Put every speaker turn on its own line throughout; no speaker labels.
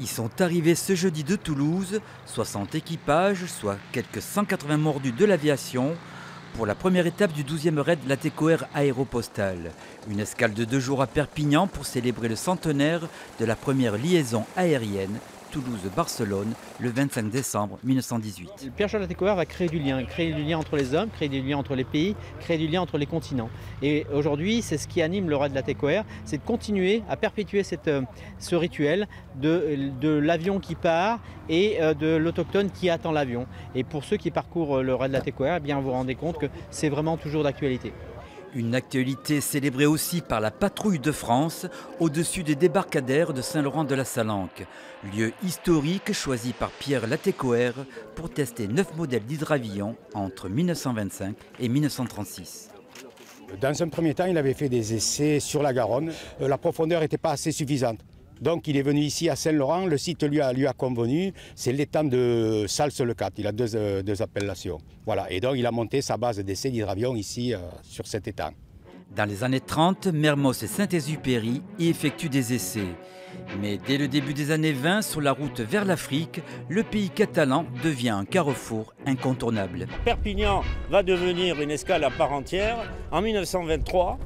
Ils sont arrivés ce jeudi de Toulouse, 60 équipages, soit quelques 180 mordus de l'aviation, pour la première étape du 12e raid Latécoère aéropostale. Une escale de 2 jours à Perpignan pour célébrer le centenaire de la première liaison aérienne Toulouse-Barcelone le 25 décembre 1918.
Le Pierre Charles Latécoère va créer du lien entre les hommes, créer du lien entre les pays, créer du lien entre les continents. Et aujourd'hui, c'est ce qui anime le raid Latécoère, c'est de continuer à perpétuer ce rituel de l'avion qui part et de l'autochtone qui attend l'avion. Et pour ceux qui parcourent le raid Latécoère, eh bien, vous vous rendez compte que c'est vraiment toujours d'actualité.
Une actualité célébrée aussi par la patrouille de France au-dessus des débarcadères de Saint-Laurent-de-la-Salanque, lieu historique choisi par Pierre Latécoère pour tester 9 modèles d'hydravions entre 1925 et 1936.
Dans un premier temps, il avait fait des essais sur la Garonne. La profondeur n'était pas assez suffisante. Donc il est venu ici à Saint-Laurent, le site lui a convenu, c'est l'étang de Sals-le-Cat, il a deux appellations. Voilà. Et donc il a monté sa base d'essai d'hydravion ici sur cet étang.
Dans les années 30, Mermoz et Saint-Exupéry y effectuent des essais. Mais dès le début des années 20, sur la route vers l'Afrique, le pays catalan devient un carrefour incontournable.
Perpignan va devenir une escale à part entière en 1923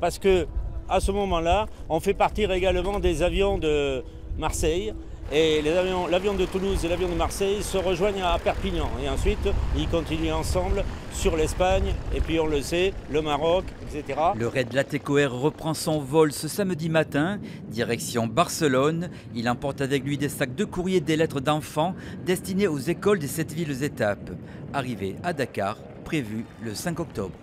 parce que à ce moment-là, on fait partir également des avions de Marseille et l'avion de Toulouse et l'avion de Marseille se rejoignent à Perpignan. Et ensuite, ils continuent ensemble sur l'Espagne et puis on le sait, le Maroc, etc.
Le raid Latécoère reprend son vol ce samedi matin, direction Barcelone. Il emporte avec lui des sacs de courrier et des lettres d'enfants destinés aux écoles des 7 villes étapes. Arrivé à Dakar, prévu le 5 octobre.